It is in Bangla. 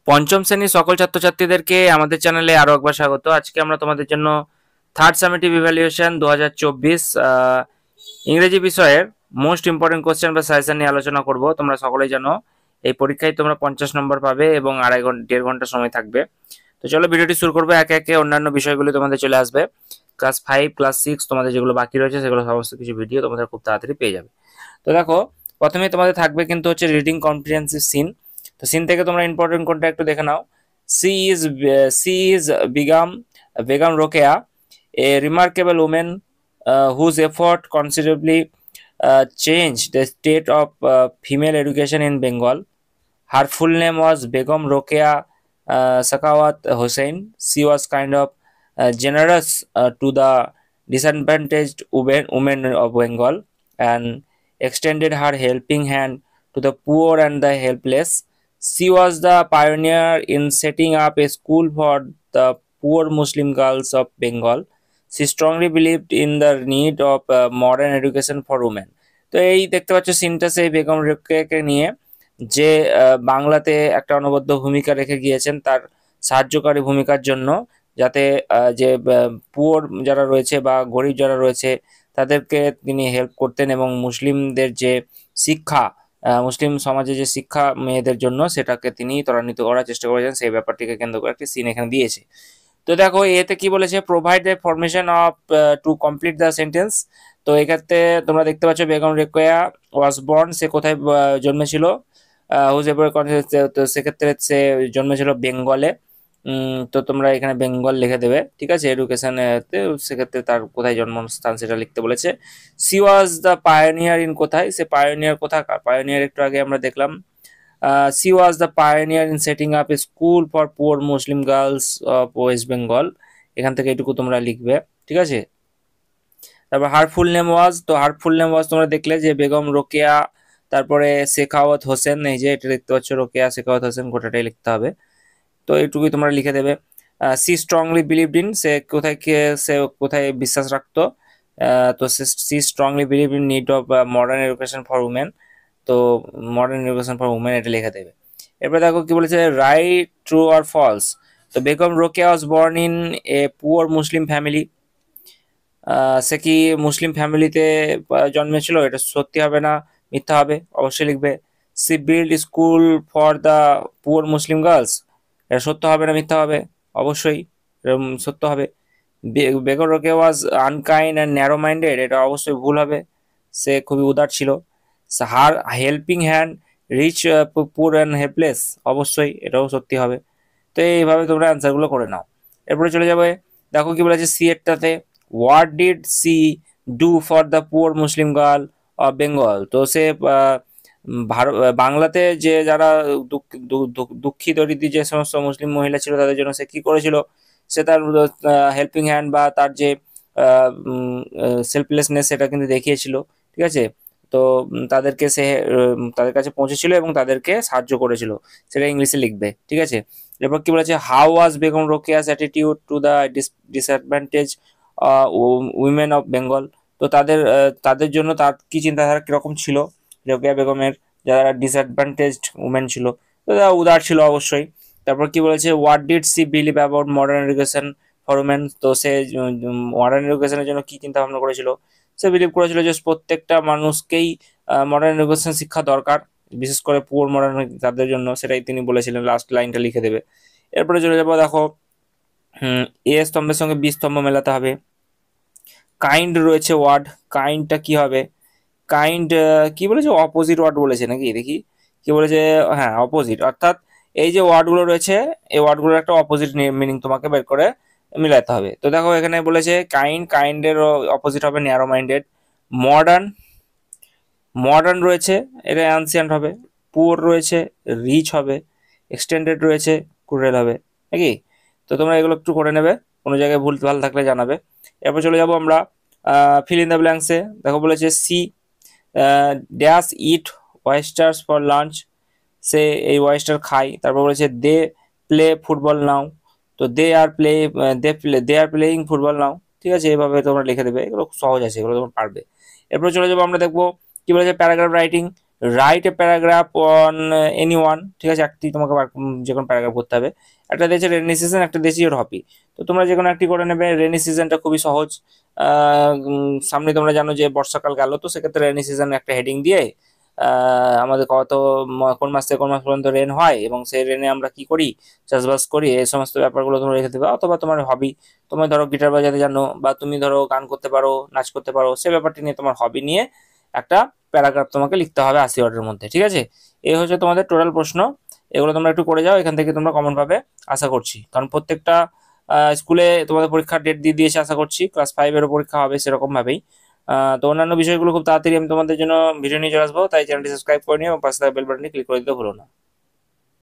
পঞ্চম শ্রেণীর সকল ছাত্রছাত্রীদেরকে আমাদের চ্যানেলে আরো একবার স্বাগত। আজকে আমরা তোমাদের জন্য থার্ড সামেটিভ ইভ্যালুয়েশন 2024 ইংরেজি বিষয়ের মোস্ট ইম্পর্টেন্ট কোশ্চেন বা সাজেশন নিয়ে আলোচনা করব। তোমরা সকলেই জানো এই পরীক্ষায় তোমরা 50 নম্বর পাবে এবং 1.5 সময় থাকবে। তো চলো ভিডিওটি শুরু করবো। একে একে অন্যান্য বিষয়গুলি তোমাদের চলে আসবে। ক্লাস 5 ক্লাস 6 তোমাদের যেগুলো বাকি রয়েছে সেগুলো সমস্ত কিছু ভিডিও তোমাদের খুব তাড়াতাড়ি পেয়ে যাবে। তো দেখো, প্রথমে তোমাদের থাকবে কিন্তু হচ্ছে রিডিং কম্প্রিহেনসিভ সিন। তো সিন থেকে তোমরা ইম্পর্টেন্ট কোনটা একটু দেখে নাও। She is Begum Rokeya, a remarkable women whose effort considerably changed the state of female education in Bengal. Her full name was Begum Rokeya Sakawat Hossain. She was kind of generous to the disadvantaged women of Bengal and extended her helping hand to the poor and the helpless. She was the pioneer in setting up a school for the poor Muslim girls of Bengal. She strongly believed in the need of modern education for women. তো এই দেখতে পাচ্ছ সিনটা সেই বেগম রোকেয়াকে নিয়ে, যে বাংলাতে একটা অনবদ্য ভূমিকা রেখে গিয়েছেন তার সাহায্যকারী ভূমিকার জন্য, যাতে যে পুয়ার যারা রয়েছে বা গরিব যারা রয়েছে তাদেরকে তিনি হেল্প করতেন এবং মুসলিমদের যে শিক্ষা, মুসলিম সমাজে যে শিক্ষা মেয়েদের জন্য সেটাকে তিনি ত্বরান্বিত করার চেষ্টা করেছেন, সেই ব্যাপারটিকে কেন্দ্র করে একটি সিন এখানে দিয়েছে। তো দেখো এতে কি বলেছে, provide the formation of to complete the sentence. তো এক্ষেত্রে তোমরা দেখতে পাচ্ছ বেগম রোকেয়া ওয়াজ বর্ন, সে কোথায় জন্মেছিল, হুজ এভার, তো সেক্ষেত্রে সে জন্মেছিল বেঙ্গলে। তো তোমরা এখানে বেঙ্গল লিখে দেবে, ঠিক আছে। এডুকেশনে সেক্ষেত্রে তার কোথায় জন্মস্থান সেটা লিখতে বলেছে। C was the pioneer in, কোথায় সে পায়োনিয়ার, কোথাকার পায়োনিয়ার একটু আগে আমরা দেখলাম। She was the pioneer in setting up a school for poor Muslim girls of West Bengal. এখান থেকে এটুকু তোমরা লিখবে, ঠিক আছে। তারপর হার ফুল নেম ওয়াজ, তো হার ফুল নেম ওয়াজ তোমরা দেখলে যে বেগম রোকেয়া, তারপরে শেখাওয়াত হোসেন, এই যে এটা দেখতে পাচ্ছ রোকেয়া শেখাওয়াত হোসেন, গোটাটাই লিখতে হবে। তো এইটুকুই তোমরা লিখে দেবে। সি স্ট্রংলি বিলিভড ইন, সে কোথায় বিশ্বাস রাখতো, তো she strongly believe in need of modern education for women. তো মডার্ন এডুকেশন ফর উমেন এটা লিখে দেবে। এরপরে দেখো কি বলেছে, রাইট ট্রু অর ফলস। তো Begum Rokeya was born in a poor Muslim family. সে কি মুসলিম ফ্যামিলিতে জন্মেছিল, এটা সত্যি হবে না মিথ্যা হবে, অবশ্যই লিখবে। She build school for the poor Muslim girls, এটা সত্য হবে না মিথ্যা হবে, অবশ্যই সত্য হবে। Begum Rokeya was unkind and narrow minded, এটা অবশ্যই ভুল হবে, সে খুবই উদার ছিল। Her helping hand reach poor and helpless, অবশ্যই এটাও সত্যি হবে। তো এইভাবে তোমরা অ্যান্সারগুলো করে নাও। এরপরে চলে যাবে, দেখো কি বলেছে সি এরটাতে, what did she do for the poor Muslim girl of Bengal. তো সে বাংলাতে যে যারা দুঃখী দরিদ্রী যে সমস্ত মুসলিম মহিলা ছিল তাদের জন্য সে কি করেছিল, সে তার হেল্পিং হ্যান্ড বা তার যে সেলফলেসনেস সেটা কিন্তু দেখিয়েছিল, ঠিক আছে। তো তাদেরকে সে তাদের কাছে পৌঁছেছিল এবং তাদেরকে সাহায্য করেছিল, সেটা ইংলিশে লিখবে, ঠিক আছে। এরপর কি বলেছে, how was Begum Rokeya's attitude to the disadvantage women of Bengal. তো তাদের জন্য তার কি চিন্তাধারা কিরকম ছিল, রোকেয়া বেগমের যারা ডিসঅ্যাডভান্টেজড উমেন ছিল, তো তারা উদার ছিল অবশ্যই। তারপর কি বলেছে, what did she believe about modern education for women. তো সে মডার্ন এডুকেশনের জন্য কি চিন্তা ভাবনা করেছিল, সে বিলিভ করেছিল যে প্রত্যেকটা মানুষকেই মডার্ন এডুকেশন শিক্ষা দরকার, বিশেষ করে পুয়ার মডার্ন তাদের জন্য, সেটাই তিনি বলেছিলেন। লাস্ট লাইনটা লিখে দেবে। এরপরে চলে যাবো, দেখো এ স্তম্ভের সঙ্গে বি স্তম্ভ মেলাতে হবে। কাইন্ড রয়েছে ওয়ার্ড, কাইন্ডটা কি হবে, কাইন্ড কি বলেছে, অপোজিট ওয়ার্ড বলেছে নাকি, দেখি কি বলেছে, হ্যাঁ অপোজিট, অর্থাৎ এই যে ওয়ার্ডগুলো রয়েছে এই ওয়ার্ডগুলোর একটা অপোজিট মিনিং তোমাকে বের করে মিলাতে হবে। তো দেখো এখানে বলেছে কাইন্ডের অপোজিট হবে ন্যারো মাইন্ডেড। মডার্ন, মডার্ন রয়েছে এটা অ্যানসিয়েন্ট হবে। পুয়ার রয়েছে রিচ হবে। এক্সটেন্ডেড রয়েছে ক্রুয়েল হবে, নাকি। তো তোমরা এগুলো একটু করে নেবে, কোনো জায়গায় ভুল ভাল থাকলে জানাবে। এরপর চলে যাবো আমরা ফিল ইন দ্য ব্ল্যাঙ্কসে। দেখো বলেছে she dash eat oysters for lunch, সে এই ওয়েস্টার খায়। তারপর বলেছে দে প্লে ফুটবল নাও, তো দে আর প্লেয়িং ফুটবল নাও, ঠিক আছে। এইভাবে তোমরা লিখে দেবে, এগুলো সহজ আছে, এগুলো তোমরা পারবে। এরপর চলে যাবো আমরা দেখবো কি বলেছে paragraph writing. Write a paragraph on any one, ঠিক আছে, একটি তোমাকে যে কোনো প্যারাগ্রাফ করতে হবে। একটা দিয়েছে রেনি সিজন, একটা দিয়েছে ইওর হবি। তো তোমরা যে কোনো একটি করে নেবে। রেনি সিজনটা খুবই সহজ। সামনে তোমরা জানো যে বর্ষাকাল গেল, তো সেক্ষেত্রে রেনি সিজন একটা হেডিং দিয়ে আমাদের কত কোন মাস থেকে কোন মাস পর্যন্ত রেন হয় এবং সেই রেনে আমরা কি করি, চাষবাস করি, এই সমস্ত ব্যাপারগুলো তোমরা রেখে দেবে। অথবা তোমার হবি, তুমি ধরো গিটার বাজাতে জানো বা তুমি ধরো গান করতে পারো, নাচ করতে পারো, সেই ব্যাপারটি নিয়ে তোমার হবি নিয়ে একটা প্যারাগ্রাফ তোমাকে লিখতে হবে 80 ওয়ার্ডের মধ্যে, ঠিক আছে। এই হচ্ছে তোমাদের টোটাল প্রশ্ন। এগুলো তোমরা একটু করে যাও, এখান থেকে তোমরা কমন পাবে আশা করছি, কারণ প্রত্যেকটা স্কুলে তোমাদের পরীক্ষার ডেট দিয়ে দিয়েছে আশা করছি। ক্লাস 5-এরও পরীক্ষা হবে সেরকম ভাবেই। তো অন্যান্য বিষয়গুলো খুব তাড়াতাড়ি আমি তোমাদের জন্য ভিডিও নিয়ে চলে আসবো, তাই চ্যানেলটি সাবস্ক্রাইব করে নিও এবং পাশে থাকা বেল বাটনটি ক্লিক করে দিতে ভুলো না।